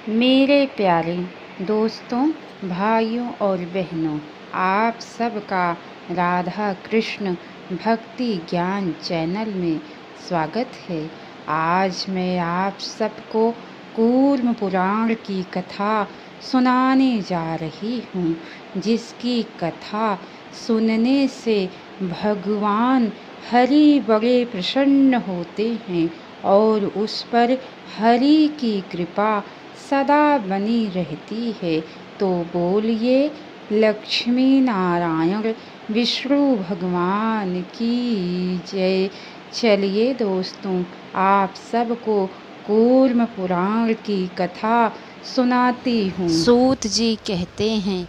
मेरे प्यारे दोस्तों, भाइयों और बहनों, आप सबका राधा कृष्ण भक्ति ज्ञान चैनल में स्वागत है। आज मैं आप सबको कूर्म पुराण की कथा सुनाने जा रही हूँ, जिसकी कथा सुनने से भगवान हरि बड़े प्रसन्न होते हैं और उस पर हरि की कृपा सदा बनी रहती है। तो बोलिए लक्ष्मी नारायण विष्णु भगवान की जय। चलिए दोस्तों, आप सबको कूर्म पुराण की कथा सुनाती हूँ। सूत जी कहते हैं,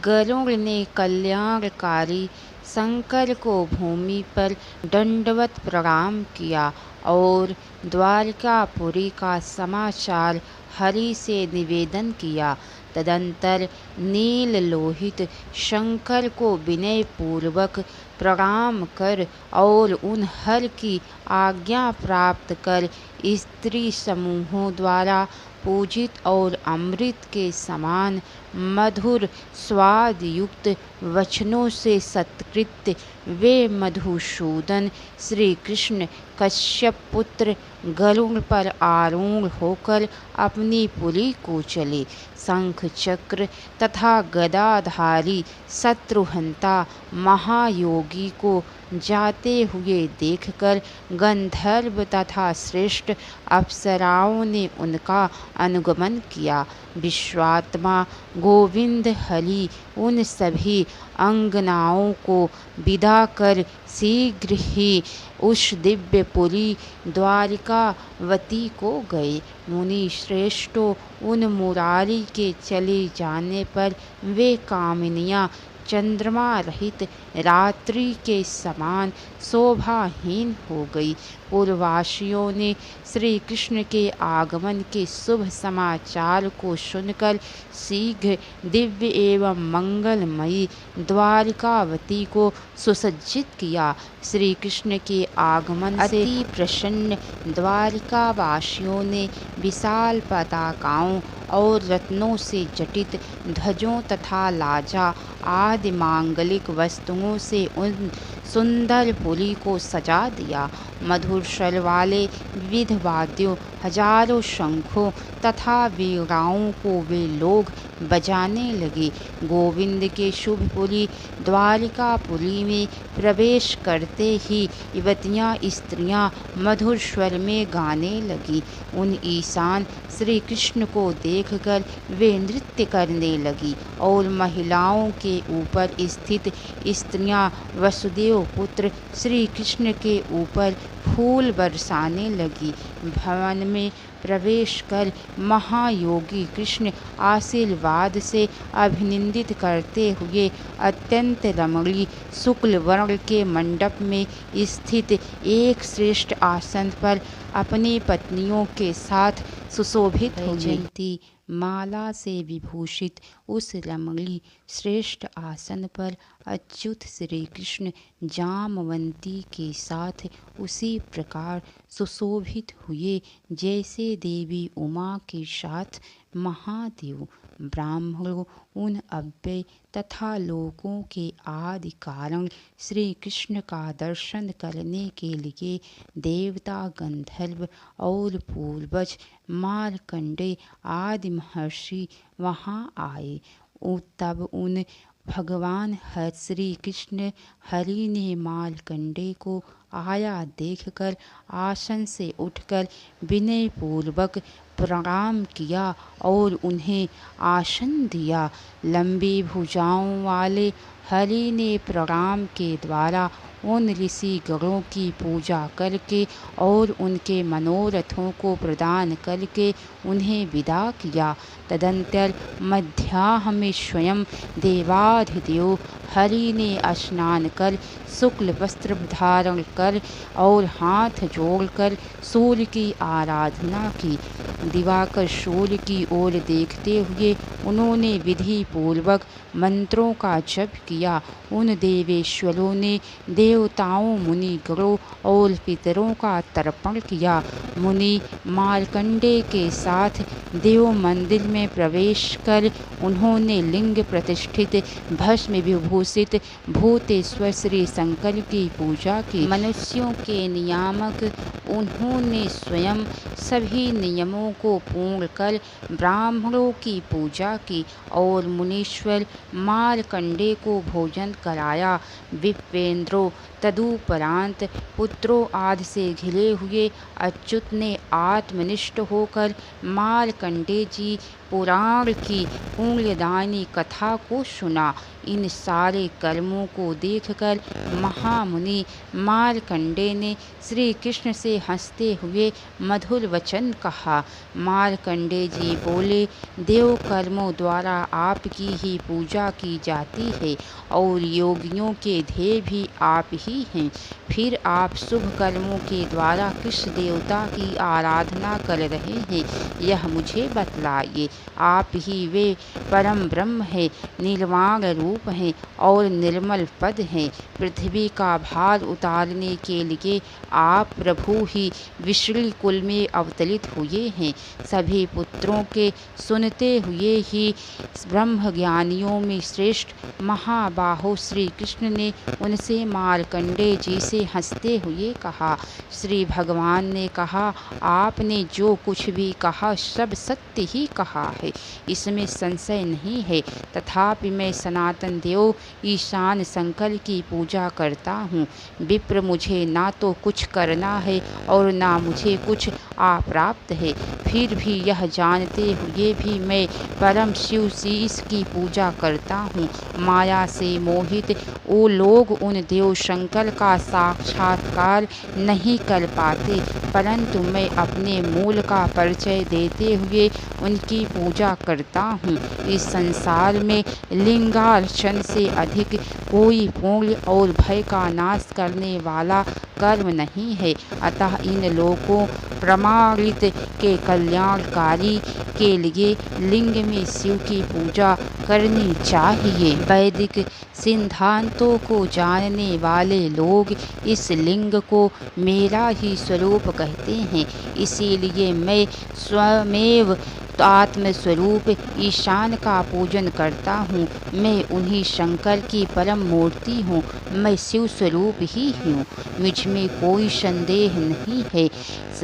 गरुड़ ने कल्याणकारी शंकर को भूमि पर दंडवत प्रणाम किया और द्वारकापुरी का समाचार हरि से निवेदन किया। तदंतर नील लोहित शंकर को विनय पूर्वक प्रणाम कर और उन हर की आज्ञा प्राप्त कर स्त्री समूहों द्वारा पूजित और अमृत के समान मधुर स्वाद युक्त वचनों से सत्कृत वे मधुसूदन श्री कृष्ण कश्यप पुत्र गरुड़ पर आरूढ़ होकर अपनी पुरी को चले। शंख चक्र तथा गदाधारी शत्रुहंता महायोगी को जाते हुए देखकर गंधर्व तथा श्रेष्ठ अप्सराओं ने उनका अनुगमन किया। विश्वात्मा गोविंद हरि उन सभी अंगनाओं को विदा कर शीघ्र ही उस दिव्यपुरी द्वारिकावती को गए। मुनि श्रेष्ठों, उन मुरारी के चले जाने पर वे कामिनियाँ चंद्रमा रहित रात्रि के समान शोभाहीन हो गई। पूर्ववासियों ने श्री कृष्ण के आगमन के शुभ समाचार को सुनकर शीघ्र दिव्य एवं मंगलमयी द्वारिकावती को सुसज्जित किया। श्री कृष्ण के आगमन से अति प्रसन्न द्वारिकावासियों ने विशाल पताकाओं और रत्नों से जटित ध्वजों तथा लाजा आदि मांगलिक वस्तुओं से उन सुंदर पुरी को सजा दिया। मधुर स्वर वाले विविध वाद्यों, हजारों शंखों तथा वीणाओं को वे लोग बजाने लगे। गोविंद के शुभपुरी द्वारिकापुरी में प्रवेश करते ही युवतियाँ स्त्रियाँ मधुर स्वर में गाने लगी। उन ईशान श्री कृष्ण को देखकर वे नृत्य करने लगी और महिलाओं के ऊपर स्थित स्त्रियां वसुदेव पुत्र श्री कृष्ण के ऊपर फूल बरसाने लगी। भवन में प्रवेश कर महायोगी कृष्ण आशीर्वाद से अभिनंदित करते हुए अत्यंत रमणीय शुक्ल वर्ण के मंडप में स्थित एक श्रेष्ठ आसन पर अपनी पत्नियों के साथ सुशोभित हो जयंती माला से विभूषित उस रमणीय श्रेष्ठ आसन पर अच्युत श्री कृष्ण जामवंती के साथ उसी प्रकार सुशोभित हुए जैसे देवी उमा के साथ महादेव। ब्राह्मणों, उन अव्यय तथा लोकों के आदि कारण श्री कृष्ण का दर्शन करने के लिए देवता, गंधर्व और पूर्वज मार्कंडेय आदि महर्षि वहाँ आए। तब उन भगवान श्री कृष्ण हरि ने मार्कंडेय को आया देखकर आसन से उठकर विनय पूर्वक प्रणाम किया और उन्हें आसन दिया। लंबी भुजाओं वाले हरि ने प्रणाम के द्वारा उन ऋषि गणों की पूजा करके और उनके मनोरथों को प्रदान करके उन्हें विदा किया। तदंतर मध्याह्न में स्वयं देवाधिदेव हरि ने स्नान कर शुक्ल वस्त्र धारण कर और हाथ जोड़कर सूर्य की आराधना की। दिवाकर सूर्य की ओर देखते हुए उन्होंने विधि पूर्वक मंत्रों का जप किया। किया। उन देवेश्वरों ने देवताओं, मुनि गणों और पितरों का तर्पण किया। मुनि मार्कंडेय के साथ देव मंदिर में प्रवेश कर उन्होंने लिंग प्रतिष्ठित भस्म विभूषित भूतेश्वर श्री शंकर की पूजा की। मनुष्यों के नियामक उन्होंने स्वयं सभी नियमों को पूर्ण कर ब्राह्मणों की पूजा की और मुनीश्वर मार्कंडेय को भोजन कराया। विप्रेंद्रों, तदुपरांत पुत्रों आदि से घिरे हुए अच्युत ने आत्मनिष्ठ होकर मार्कंडेय जी पुराण की पुण्यदायिनी कथा को सुना। इन सारे कर्मों को देखकर महामुनि मार्कंडेय ने श्री कृष्ण से हंसते हुए मधुर वचन कहा। मार्कंडेय जी बोले, देव कर्मों द्वारा आपकी ही पूजा की जाती है और योगियों के ध्येय भी आप ही हैं। फिर आप शुभ कर्मों के द्वारा किस देवता की आराधना कर रहे हैं, यह मुझे बतलाइए। आप ही वे परम ब्रह्म है, निर्वाण रूप हैं और निर्मल पद हैं। पृथ्वी का भार उतारने के लिए आप प्रभु ही विष्णु कुल में अवतरित हुए हैं। सभी पुत्रों के सुनते हुए ही ब्रह्म ज्ञानियों में श्रेष्ठ महाबाहो श्री कृष्ण ने उनसे मार्कंडेय जी से हंसते हुए कहा। श्री भगवान ने कहा, आपने जो कुछ भी कहा सब सत्य ही कहा है, इसमें संशय नहीं है। तथापि मैं सनातन देव ईशान शंकर की पूजा करता हूँ। विप्र, मुझे ना तो कुछ करना है और ना मुझे कुछ अप्राप्त है। फिर भी यह जानते हुए भी मैं परम शिव शीश की पूजा करता हूँ। माया से मोहित वो लोग उन देव शंकर का साक्षात्कार नहीं कर पाते, परंतु मैं अपने मूल का परिचय देते हुए उनकी पूजा करता हूँ। इस संसार में लिंगार्चन से अधिक कोई पुण्य और भय का नाश करने वाला कर्म नहीं है। अतः इन लोगों प्रमाणित के कल्याणकारी के लिए लिंग में शिव की पूजा करनी चाहिए। वैदिक सिद्धांतों को जानने वाले लोग इस लिंग को मेरा ही स्वरूप कहते हैं। इसीलिए मैं स्वयमेव आत्मस्वरूप ईशान का पूजन करता हूँ। मैं उन्हीं शंकर की परम मूर्ति हूँ। मैं शिव स्वरूप ही हूँ, मुझ में कोई संदेह नहीं है।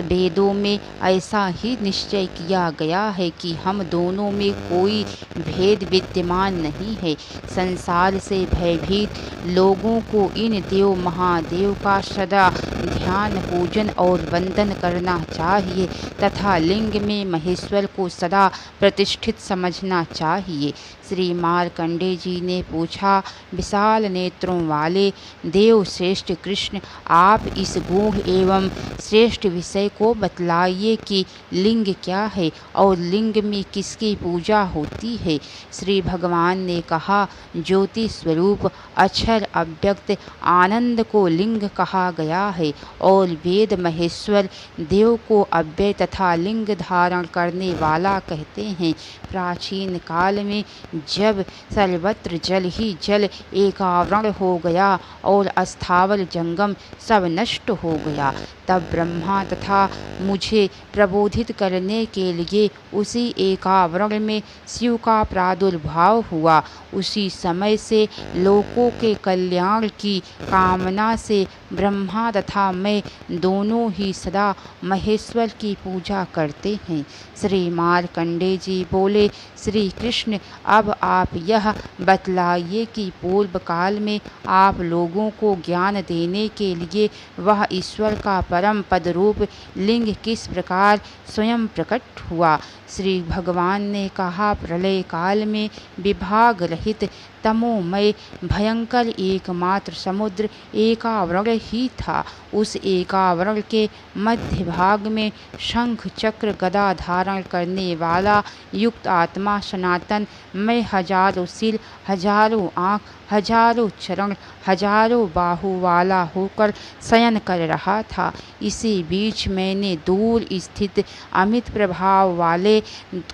वेदों में ऐसा ही निश्चय किया गया है कि हम दोनों में कोई भेद विद्यमान नहीं है। संसार से भयभीत लोगों को इन देव महादेव का सदा ध्यान, पूजन और वंदन करना चाहिए तथा लिंग में महेश्वर को सदा प्रतिष्ठित समझना चाहिए। श्री मार्कंडेय जी ने पूछा, विशाल नेत्रों वाले देव श्रेष्ठ कृष्ण, आप इस गूढ़ एवं श्रेष्ठ विषय को बतलाइए कि लिंग क्या है और लिंग में किसकी पूजा होती है। श्री भगवान ने कहा, ज्योति स्वरूप अक्षर अव्यक्त आनंद को लिंग कहा गया है और वेद महेश्वर देव को अव्यय तथा लिंग धारण करने वाला कहते हैं। प्राचीन काल में जब सर्वत्र जल ही जल एकावरण हो गया और अस्थावर जंगम सब नष्ट हो गया, तब ब्रह्मा तथा मुझे प्रबोधित करने के लिए उसी एकावरण में शिव का प्रादुर्भाव हुआ। उसी समय से लोकों के कल्याण की कामना से ब्रह्मा तथा मैं दोनों ही सदा महेश्वर की पूजा करते हैं। श्री मार्कंडेय जी बोले, श्री कृष्ण, अब आप यह बतलाइए कि पूर्व काल में आप लोगों को ज्ञान देने के लिए वह ईश्वर का परम पद रूप लिंग किस प्रकार स्वयं प्रकट हुआ। श्री भगवान ने कहा, प्रलय काल में विभाग रहित तमोमय भयंकर एकमात्र समुद्र एकावरण ही था। उस एकावरण के मध्य भाग में शंख चक्र गदा धारण करने वाला युक्त आत्मा सनातन मैं हजारों सिर, हजारों आँख, हजारों चरण, हजारों बाहु वाला होकर शयन कर रहा था। इसी बीच मैंने दूर स्थित अमित प्रभाव वाले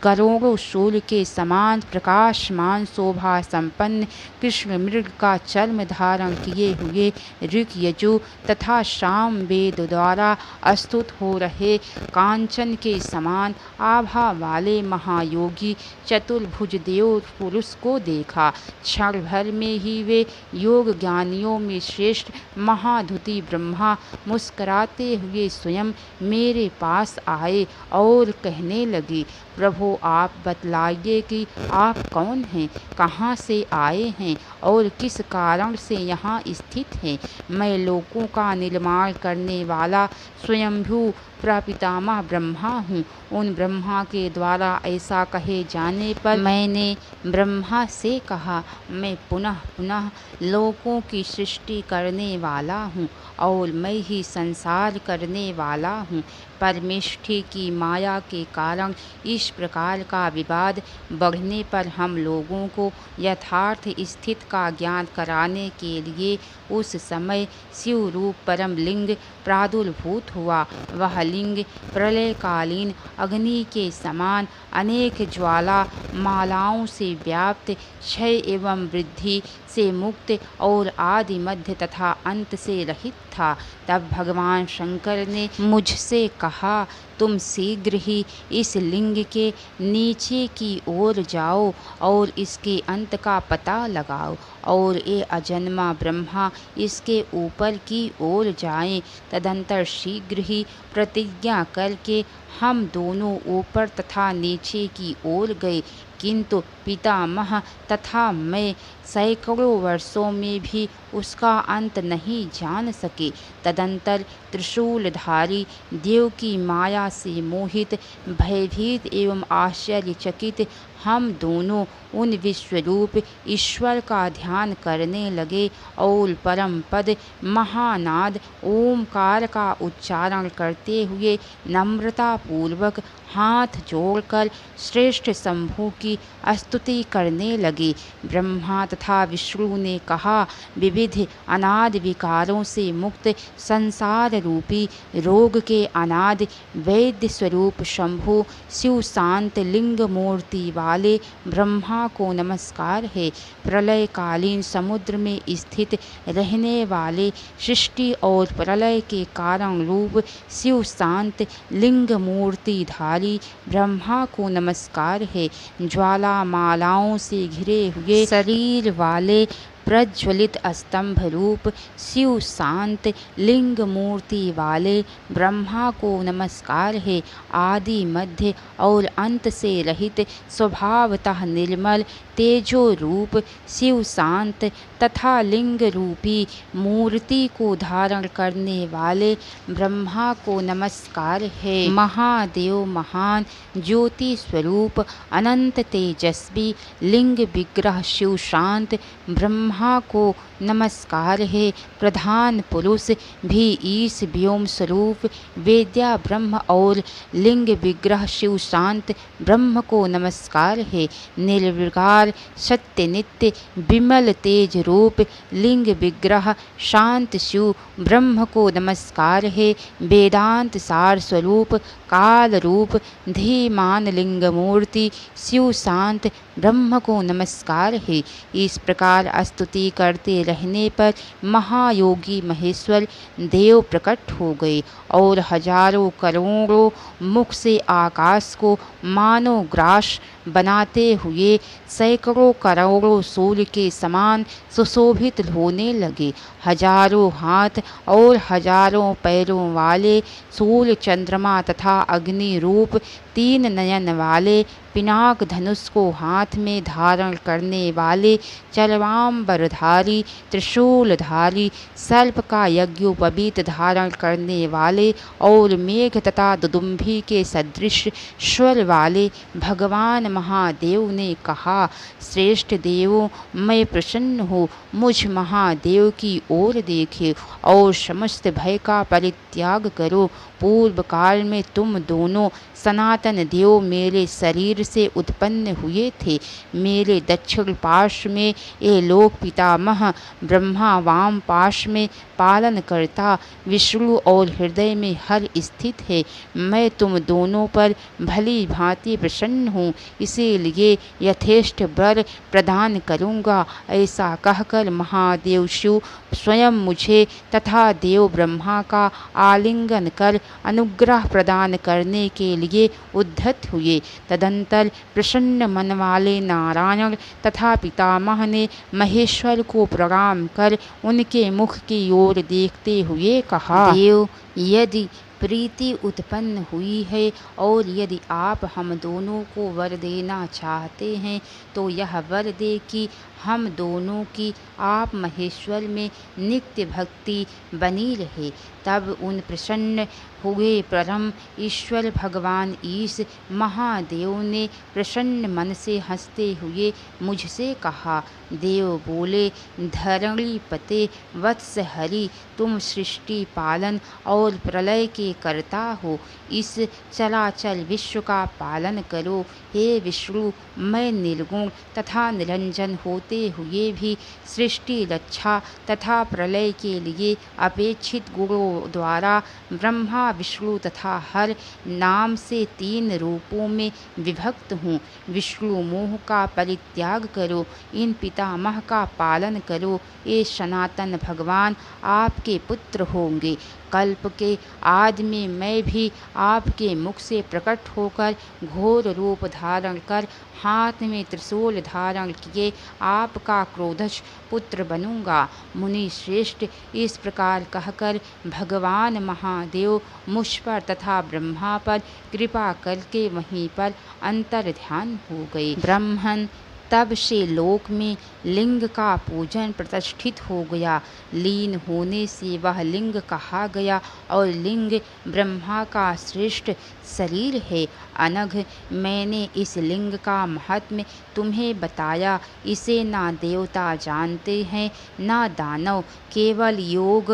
करोड़ों सूर्य के समान प्रकाशमान शोभा संपन्न चैतन्य कृष्ण मृग का चर्म धारण किए हुए ऋग यजु तथा साम वेद द्वारा स्तुत हो रहे कांचन के समान आभा वाले महायोगी चतुर्भुज देव पुरुष को देखा। क्षण भर में ही वे योग ज्ञानियों में श्रेष्ठ महाधुति ब्रह्मा मुस्कुराते हुए स्वयं मेरे पास आए और कहने लगे, प्रभु आप बतलाइए कि आप कौन हैं, कहाँ से आए हैं और किस कारण से यहाँ स्थित हैं। मैं लोकों का निर्माण करने वाला स्वयंभू प्रपितामह ब्रह्मा हूँ। उन ब्रह्मा के द्वारा ऐसा कहे जाने पर मैंने ब्रह्मा से कहा, मैं पुनः पुनः लोकों की सृष्टि करने वाला हूँ और मैं ही संसार करने वाला हूँ। परमेष्ठि की माया के कारण इस प्रकार का विवाद बढ़ने पर हम लोगों को यथार्थ स्थिति का ज्ञान कराने के लिए उस समय शिव रूप परम लिंग प्रादुर्भूत हुआ। वह लिंग प्रलयकालीन अग्नि के समान अनेक ज्वाला मालाओं से व्याप्त, क्षय एवं वृद्धि से मुक्त और आदि मध्य तथा अंत से रहित था। तब भगवान शंकर ने मुझसे कहा, तुम शीघ्र ही इस लिंग के नीचे की ओर जाओ और इसके अंत का पता लगाओ और ये अजन्मा ब्रह्मा इसके ऊपर की ओर जाएं। तदंतर शीघ्र ही प्रतिज्ञा करके हम दोनों ऊपर तथा नीचे की ओर गए, किंतु पितामह तथा मैं सैकड़ों वर्षों में भी उसका अंत नहीं जान सके। तदंतर त्रिशूलधारी देव की माया से मोहित, भयभीत एवं आश्चर्यचकित हम दोनों उन विश्वरूप ईश्वर का ध्यान करने लगे और परम पद महानाद ओमकार का उच्चारण करते हुए नम्रता पूर्वक हाथ जोड़कर श्रेष्ठ शंभु की स्तुति करने लगे। ब्रह्मा तथा विष्णु ने कहा, विविध अनादि विकारों से मुक्त संसार रूपी रोग के अनादि वैद्य स्वरूप शंभु शिव शांत लिंग मूर्ति वाले ब्रह्मा को नमस्कार है। प्रलयकालीन समुद्र में स्थित रहने वाले सृष्टि और प्रलय के कारण रूप शिव शांत लिंग मूर्ति धारी ब्रह्मा को नमस्कार है। ज्वाला मालाओं से घिरे हुए शरीर वाले प्रज्वलित स्तंभ रूप शिव शांत लिंग मूर्ति वाले ब्रह्मा को नमस्कार है। आदि मध्य और अंत से रहित स्वभावतः निर्मल तेजो रूप शिव शांत तथा लिंग रूपी मूर्ति को धारण करने वाले ब्रह्मा को नमस्कार है। महादेव महान ज्योति स्वरूप अनंत तेजस्वी लिंग विग्रह शिव शांत ब्रह्मा को नमस्कार है। प्रधान पुरुष भी ईश व्योम स्वरूप वेद्या ब्रह्म और लिंग विग्रह शिव शांत ब्रह्म को नमस्कार है। निर्विकार सत्य नित्य विमल तेज रूप लिंग विग्रह शांत शिव ब्रह्म को नमस्कार है। वेदांत सार स्वरूप काल रूप धीमान लिंग मूर्ति शिव शांत ब्रह्म को नमस्कार है। इस प्रकार स्तुति करते रहने पर महायोगी महेश्वर देव प्रकट हो गए और हजारों करोड़ों मुख से आकाश को मानो ग्रास बनाते हुए सैकड़ों करोड़ों सूर्य के समान सुशोभित होने लगे। हजारों हाथ और हजारों पैरों वाले सूर्य चंद्रमा तथा अग्नि रूप तीन नयन वाले पिनाक धनुष को हाथ में धारण करने वाले चरवाम्बरधारी त्रिशूलधारी सर्प का यज्ञोपवीत धारण करने वाले और मेघ तथा दुदुम्भी के सदृश स्वर वाले भगवान महादेव ने कहा, श्रेष्ठ देवों, मैं प्रसन्न हूँ, मुझ महादेव की ओर देखे और समस्त भय का परित्याग करो। पूर्व काल में तुम दोनों सनातन देव मेरे शरीर से उत्पन्न हुए थे। मेरे दक्षिण पार्श्व में ये लोक पितामह ब्रह्मा, वाम पार्श्व में पालन करता विष्णु और हृदय में हर स्थित है। मैं तुम दोनों पर भली भांति प्रसन्न हूँ, इसीलिए यथेष्ट वर प्रदान करूँगा। ऐसा कहकर महादेव शिव स्वयं मुझे तथा देव ब्रह्मा का आलिंगन कर अनुग्रह प्रदान करने के लिए उद्धत हुए। तदंतर प्रसन्न मन वाले नारायण तथा पितामह ने महेश्वर को प्रणाम कर उनके मुख की ओर देखते हुए कहा, देव, यदि प्रीति उत्पन्न हुई है और यदि आप हम दोनों को वर देना चाहते हैं तो यह वर दे कि हम दोनों की आप महेश्वर में नित्य भक्ति बनी रहे। तब उन प्रसन्न हुए परम ईश्वर भगवान ईश महादेव ने प्रसन्न मन से हंसते हुए मुझसे कहा, देव बोले, धरणीपते वत्स हरि, तुम सृष्टि पालन और प्रलय के कर्ता हो, इस चराचर विश्व का पालन करो। हे विष्णु, मैं निर्गुण तथा निरंजन होते हुए भी सृष्टि रक्षा तथा प्रलय के लिए अपेक्षित गुणों द्वारा ब्रह्मा, विष्णु तथा हर नाम से 3 रूपों में विभक्त हूँ। विष्णु मोह का परित्याग करो, इन पितामह का पालन करो। ये सनातन भगवान आपके पुत्र होंगे। कल्प के आदि में मैं भी आपके मुख से प्रकट होकर घोर रूप धारण कर हाथ में त्रिशूल धारण किए आपका क्रोधश पुत्र बनूंगा। मुनि श्रेष्ठ, इस प्रकार कहकर भगवान महादेव मुझ पर तथा ब्रह्मा पर कृपा करके वहीं पर अंतर ध्यान हो गए। ब्रह्मन तब से लोक में लिंग का पूजन प्रतिष्ठित हो गया। लीन होने से वह लिंग कहा गया और लिंग ब्रह्मा का श्रेष्ठ शरीर है। अनघ, मैंने इस लिंग का महात्म्य तुम्हें बताया। इसे ना देवता जानते हैं ना दानव, केवल योग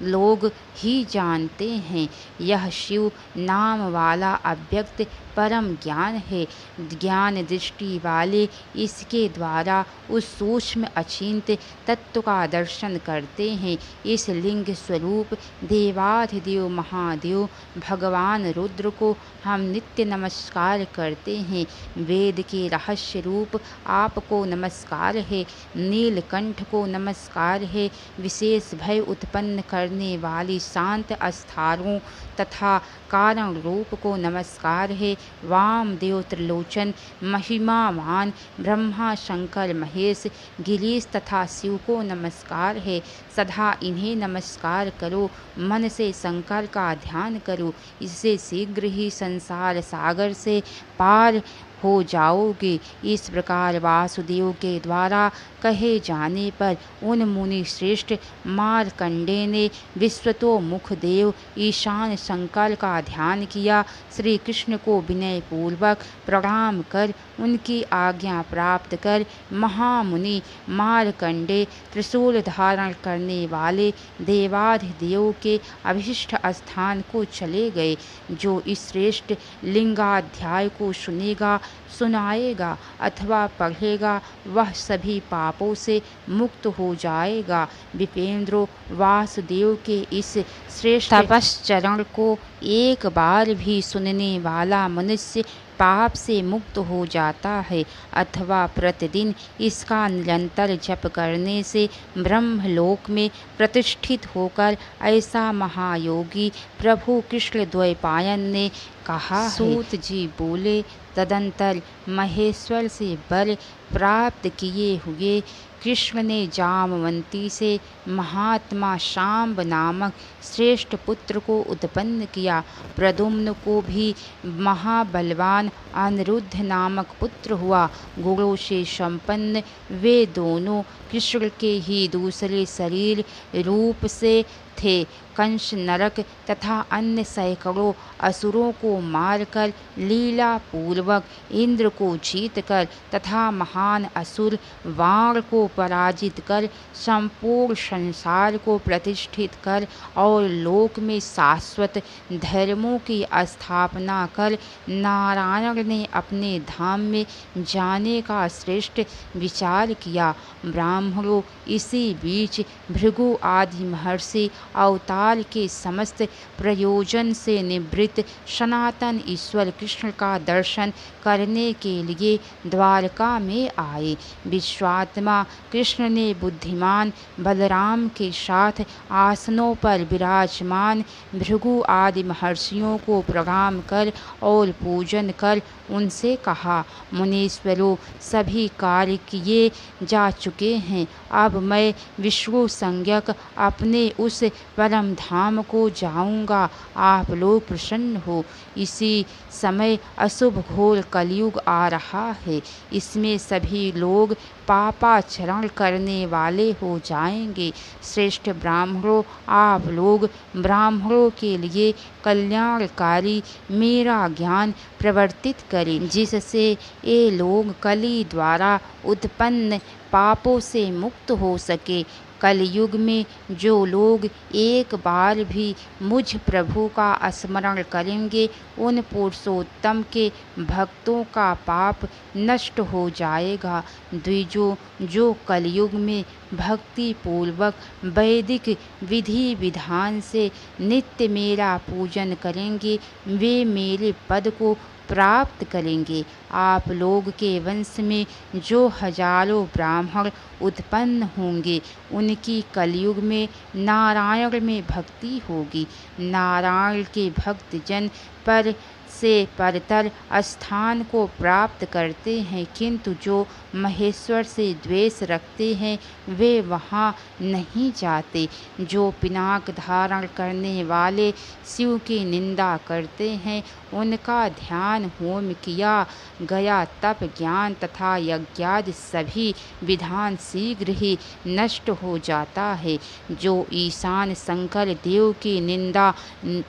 लोग ही जानते हैं। यह शिव नाम वाला अव्यक्त परम ज्ञान है। ज्ञान दृष्टि वाले इसके द्वारा उस सूक्ष्म अचिंत्य तत्व का दर्शन करते हैं। इस लिंग स्वरूप देवाधिदेव महादेव भगवान रुद्र को हम नित्य नमस्कार करते हैं। वेद के रहस्य रूप आपको नमस्कार है। नीलकंठ को नमस्कार है। विशेष भय उत्पन्न करने वाली शांत अस्थारों तथा कारण रूप को नमस्कार है। वामदेव, त्रिलोचन, महिमावान ब्रह्मा, शंकर, महेश, गिरीश तथा शिव को नमस्कार है। सदा इन्हें नमस्कार करो। मन से शंकर का ध्यान करो। इससे शीघ्र ही संसार सागर से पार हो जाओगे। इस प्रकार वासुदेव के द्वारा कहे जाने पर उन मुनि श्रेष्ठ मार्कंडेय ने विश्वतोमुख देव ईशान शंकर का ध्यान किया। श्री कृष्ण को विनय पूर्वक प्रणाम कर उनकी आज्ञा प्राप्त कर महामुनि मार्कंडेय त्रिशूल धारण करने वाले देवाधिदेव के अभिष्ट स्थान को चले गए। जो इस श्रेष्ठ लिंगाध्याय को सुनेगा, सुनाएगा अथवा पढ़ेगा, वह सभी पापों से मुक्त हो जाएगा। विपेंद्रो, वासुदेव के इस श्रेष्ठ तपश्चरण को एक बार भी सुनने वाला मनुष्य पाप से मुक्त हो जाता है अथवा प्रतिदिन इसका निरंतर जप करने से ब्रह्मलोक में प्रतिष्ठित होकर ऐसा महायोगी प्रभु कृष्ण द्वैपायन ने कहा। सूत जी बोले, तदंतर महेश्वर से वर प्राप्त किए हुए कृष्ण ने जामवंती से महात्मा शांब नामक श्रेष्ठ पुत्र को उत्पन्न किया। प्रद्युम्न को भी महाबलवान अनिरुद्ध नामक पुत्र हुआ। गुणों से संपन्न वे दोनों कृष्ण के ही दूसरे शरीर रूप से थे। कंस नरक तथा अन्य सैकड़ों असुरों को मारकर लीला पूर्वक इंद्र को जीतकर तथा महान असुर वाण को पराजित कर संपूर्ण संसार को प्रतिष्ठित कर और लोक में शाश्वत धर्मों की स्थापना कर नारायण ने अपने धाम में जाने का श्रेष्ठ विचार किया। ब्राह्मणों, इसी बीच भृगु आदि महर्षि अवतार के समस्त प्रयोजन से निवृत्त सनातन ईश्वर कृष्ण का दर्शन करने के लिए द्वारका में आए। विश्वात्मा कृष्ण ने बुद्धिमान बलराम के साथ आसनों पर विराजमान भृगु आदि महर्षियों को प्रणाम कर और पूजन कर उनसे कहा, मुनीश्वरों, सभी कार्य किए जा चुके हैं। अब मैं विष्णु संज्ञक अपने उस परम धाम को जाऊंगा। आप लोग प्रसन्न हो। इसी समय अशुभ घोर कलयुग आ रहा है। इसमें सभी लोग पापाचरण करने वाले हो जाएंगे। श्रेष्ठ ब्राह्मणों, आप लोग ब्राह्मणों के लिए कल्याणकारी मेरा ज्ञान प्रवर्तित करें, जिससे ये लोग कली द्वारा उत्पन्न पापों से मुक्त हो सके। कलयुग में जो लोग एक बार भी मुझ प्रभु का स्मरण करेंगे, उन पुरुषोत्तम के भक्तों का पाप नष्ट हो जाएगा। द्विजों, जो कलयुग में भक्ति पूर्वक वैदिक विधि विधान से नित्य मेरा पूजन करेंगे, वे मेरे पद को प्राप्त करेंगे। आप लोग के वंश में जो हजारों ब्राह्मण उत्पन्न होंगे, उनकी कलयुग में नारायण में भक्ति होगी। नारायण के भक्त जन पर से परतर स्थान को प्राप्त करते हैं, किंतु जो महेश्वर से द्वेष रखते हैं वे वहाँ नहीं जाते। जो पिनाक धारण करने वाले शिव की निंदा करते हैं, उनका ध्यान होम किया गया तप ज्ञान तथा यज्ञादि सभी विधान शीघ्र ही नष्ट हो जाता है। जो ईशान शंकर देव की निंदा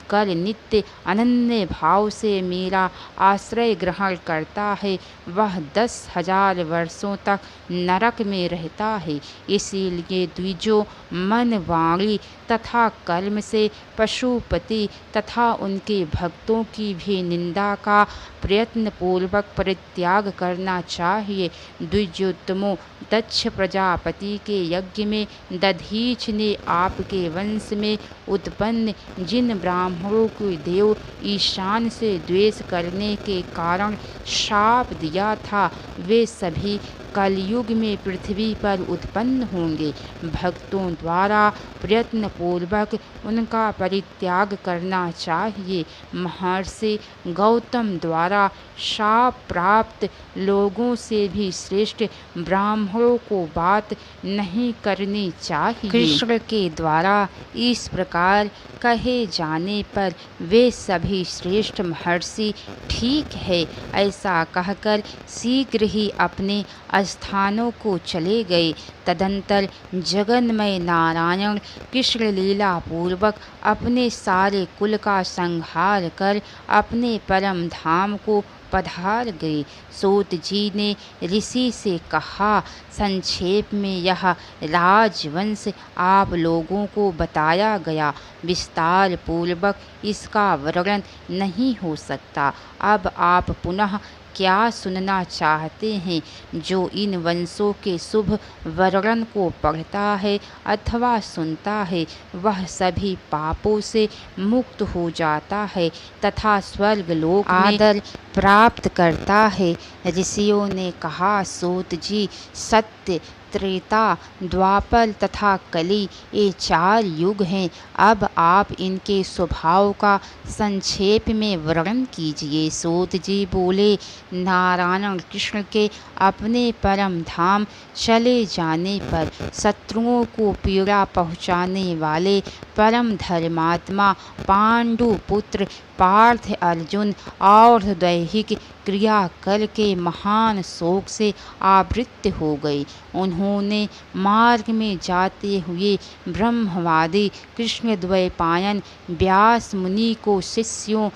कर नित्य अनन्य भाव से मेरा आश्रय ग्रहण करता है, वह 10,000 वर्षों तक नरक में रहता है। इसीलिए द्विजों, मन वाणी तथा कर्म से पशुपति तथा उनके भक्तों की भी निंदा का प्रयत्न पूर्वक परित्याग करना चाहिए। द्विजोत्तमों, दक्ष प्रजापति के यज्ञ में दधीच ने आपके वंश में उत्पन्न जिन ब्राह्मणों को देव ईशान से द्वेष करने के कारण शाप दिया था, वे सभी कलयुग में पृथ्वी पर उत्पन्न होंगे। भक्तों द्वारा प्रयत्न पूर्वक उनका परित्याग करना चाहिए। महर्षि गौतम द्वारा शाप प्राप्त लोगों से भी श्रेष्ठ ब्राह्मणों को बात नहीं करनी चाहिए। कृष्ण के द्वारा इस प्रकार कहे जाने पर वे सभी श्रेष्ठ महर्षि ठीक है ऐसा कहकर शीघ्र ही अपने स्थानों को चले गए। तदंतर जगन्मय नारायण कृष्ण लीला पूर्वक अपने सारे कुल का संहार कर अपने परम धाम को पधार गए। सूत जी ने ऋषि से कहा, संक्षेप में यह राजवंश आप लोगों को बताया गया, विस्तार पूर्वक इसका वर्णन नहीं हो सकता। अब आप पुनः क्या सुनना चाहते हैं? जो इन वंशों के शुभ वर्णन को पढ़ता है अथवा सुनता है, वह सभी पापों से मुक्त हो जाता है तथा स्वर्ग लोक में आदर प्राप्त करता है। ऋषियों ने कहा, सूत जी, सत्य, त्रेता, द्वापर तथा कली ये 4 युग हैं। अब आप इनके स्वभाव का संक्षेप में वर्णन कीजिए। सूत जी बोले, नारायण कृष्ण के अपने परम धाम चले जाने पर शत्रुओं को पीड़ा पहुँचाने वाले परम धर्मात्मा पांडु पुत्र पार्थ अर्जुन और दैहिक क्रियाकल के महान शोक से आवृत्त हो गए। उन्होंने मार्ग में जाते हुए ब्रह्मवादी कृष्णद्वैपायन व्यास मुनि को शिष्यों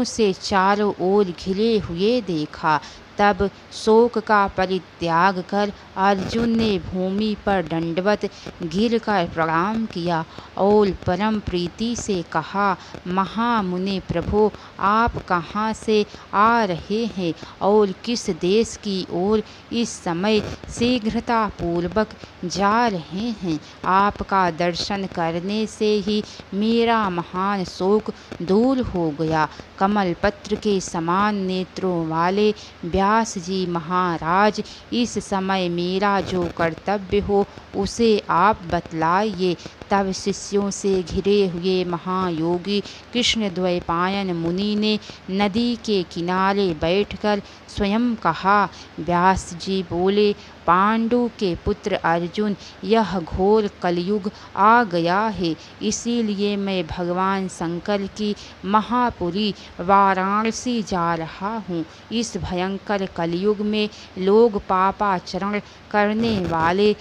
से चारों ओर घिरे हुए देखा। तब शोक का परित्याग कर अर्जुन ने भूमि पर दंडवत गिरकर प्रणाम किया और परम प्रीति से कहा, महामुनि प्रभु, आप कहाँ से आ रहे हैं और किस देश की ओर इस समय शीघ्रतापूर्वक जा रहे हैं? आपका दर्शन करने से ही मेरा महान शोक दूर हो गया। कमल पत्र के समान नेत्रों वाले व्यास जी महाराज, इस समय मेरा जो कर्तव्य हो उसे आप बतलाइए। तब शिष्यों से घिरे हुए महायोगी कृष्णद्वैपायन मुनि ने नदी के किनारे बैठकर स्वयं कहा। व्यास जी बोले, पांडु के पुत्र अर्जुन, यह घोर कलयुग आ गया है, इसीलिए मैं भगवान शंकर की महापुरी वाराणसी जा रहा हूँ। इस भयंकर कलयुग में लोग पापाचरण करने वाले,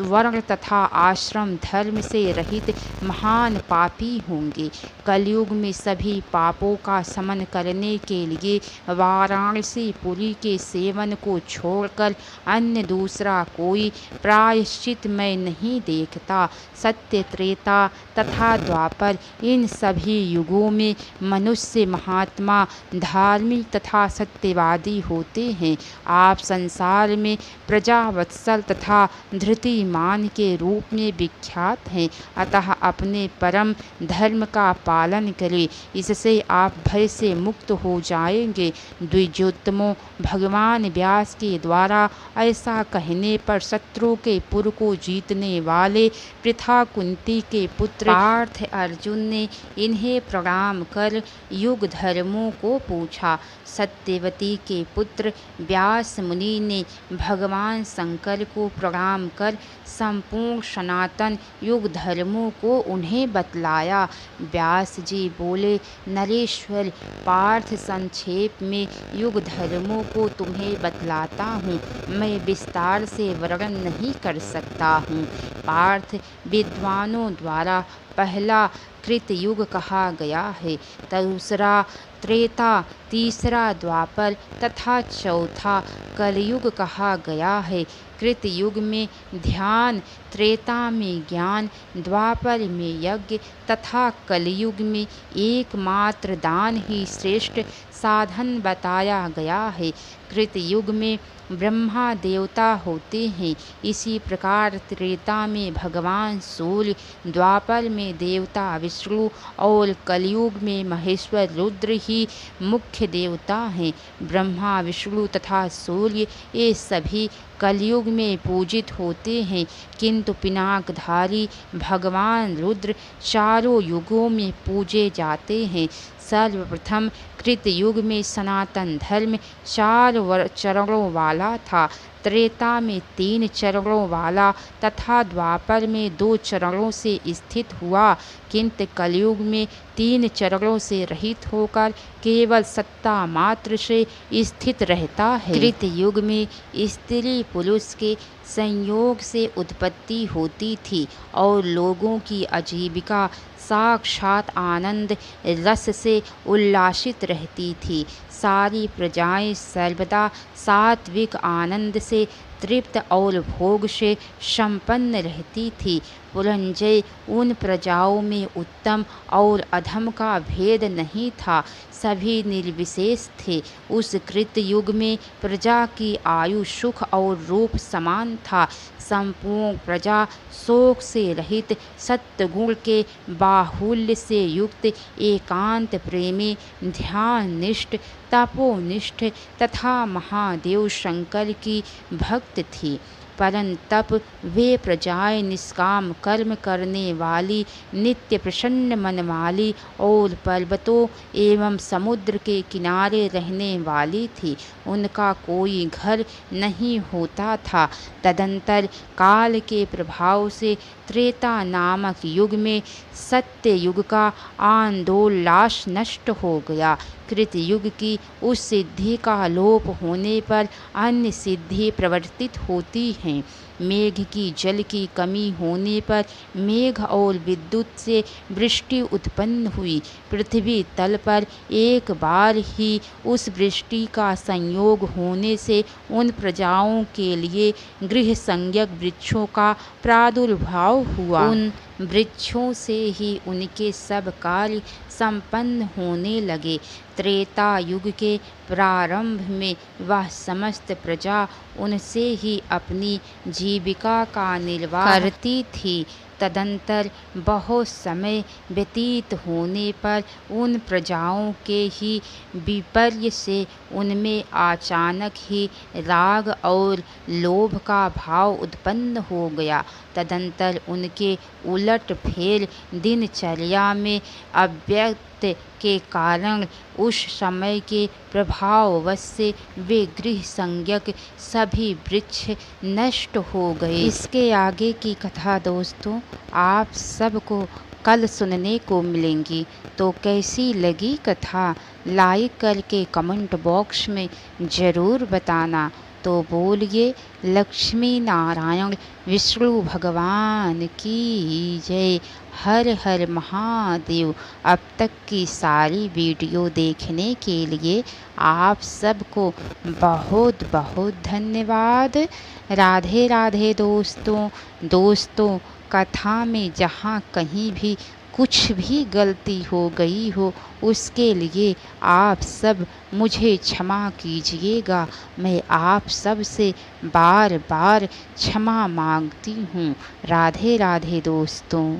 वर्ण तथा आश्रम धर्म से रहित महान पापी होंगे। कलयुग में सभी पापों का शमन करने के लिए वाराणसी पुरी के सेवन को छोड़कर अन्य दूसरा कोई प्रायश्चित मैं नहीं देखता। सत्य, त्रेता तथा द्वापर, इन सभी युगों में मनुष्य महात्मा, धार्मिक तथा सत्यवादी होते हैं। आप संसार में प्रजावत्सल तथा धृतिमान के रूप में विख्यात हैं, अतः अपने परम धर्म का पालन करें, इससे आप भय से मुक्त हो जाएंगे। द्विजोत्तमों, भगवान व्यास के द्वारा ऐसा कहने पर शत्रु के पुर को जीतने वाले पृथा कुंती के पुत्र पार्थ अर्जुन ने इन्हें प्रणाम कर युग धर्मों को पूछा। सत्यवती के पुत्र व्यास मुनि ने भगवान शंकर को प्रणाम कर संपूर्ण सनातन युग धर्मों को उन्हें बतलाया। व्यास जी बोले, नरेश्वर, पार्थ संक्षेप में युग धर्मों को तुम्हें बतलाता हूँ, मैं विस्तार से वर्णन नहीं कर सकता हूँ। पार्थ, विद्वानों द्वारा पहला कृत युग कहा गया है, दूसरा त्रेता, तीसरा द्वापर तथा चौथा कलयुग कहा गया है। कृत युग में ध्यान, त्रेता में ज्ञान, द्वापर में यज्ञ तथा कलयुग में एकमात्र दान ही श्रेष्ठ साधन बताया गया है। कृत युग में ब्रह्मा देवता होते हैं, इसी प्रकार त्रेता में भगवान सूर्य, द्वापर में देवता विष्णु और कलयुग में महेश्वर रुद्र ही मुख्य देवता हैं। ब्रह्मा, विष्णु तथा सूर्य ये सभी कलयुग में पूजित होते हैं, किंतु पिनाकधारी भगवान रुद्र चारों युगों में पूजे जाते हैं। सर्वप्रथम कृत युग में सनातन धर्म 4 चरणों वाला था, त्रेता में 3 चरणों वाला तथा द्वापर में 2 चरणों से स्थित हुआ, किंतु कलयुग में 3 चरणों से रहित होकर केवल सत्ता मात्र से स्थित रहता है। कृत युग में स्त्री पुरुष के संयोग से उत्पत्ति होती थी और लोगों की आजीविका साक्षात आनंद रस से उल्लासित रहती थी। सारी प्रजाएं सर्वदा सात्विक आनंद से तृप्त और भोग से संपन्न रहती थी। पुरंजय, उन प्रजाओं में उत्तम और अधम का भेद नहीं था, सभी निर्विशेष थे। उस कृत युग में प्रजा की आयु, सुख और रूप समान था। संपूर्ण प्रजा शोक से रहित, सत्गुण के बाहुल्य से युक्त, एकांत प्रेमी, ध्यान निष्ठ, तपोनिष्ठ तथा महादेव शंकर की भक्त थी। परंतप वे प्रजाएं निष्काम कर्म करने वाली, नित्य प्रसन्न मन वाली और पर्वतों एवं समुद्र के किनारे रहने वाली थी। उनका कोई घर नहीं होता था। तदंतर काल के प्रभाव से त्रेता नामक युग में सत्य युग का आंदोललाश नष्ट हो गया। कृत युग की उस सिद्धि का लोप होने पर अन्य सिद्धि प्रवर्तित होती हैं। मेघ की जल की कमी होने पर मेघ और विद्युत से वृष्टि उत्पन्न हुई। पृथ्वी तल पर एक बार ही उस वृष्टि का संयोग होने से उन प्रजाओं के लिए गृह संज्ञक वृक्षों का प्रादुर्भाव हुआ। उन वृक्षों से ही उनके सब कार्य संपन्न होने लगे। त्रेता युग के प्रारंभ में वह समस्त प्रजा उनसे ही अपनी जीविका का निर्वाह करती थी। तदंतर बहुत समय व्यतीत होने पर उन प्रजाओं के ही विपर्य से उनमें अचानक ही राग और लोभ का भाव उत्पन्न हो गया। तदंतर उनके उलट फेर दिनचर्या में अव्यक्त के कारण उस समय के प्रभाववश से वे गृह संज्ञक सभी वृक्ष नष्ट हो गए। इसके आगे की कथा दोस्तों आप सबको कल सुनने को मिलेंगी। तो कैसी लगी कथा लाइक करके कमेंट बॉक्स में ज़रूर बताना। तो बोलिए लक्ष्मी नारायण विष्णु भगवान की जय। हर हर महादेव। अब तक की सारी वीडियो देखने के लिए आप सबको बहुत बहुत धन्यवाद। राधे राधे दोस्तों कथा में जहाँ कहीं भी कुछ भी गलती हो गई हो उसके लिए आप सब मुझे क्षमा कीजिएगा। मैं आप सब से बार बार क्षमा मांगती हूँ। राधे राधे दोस्तों।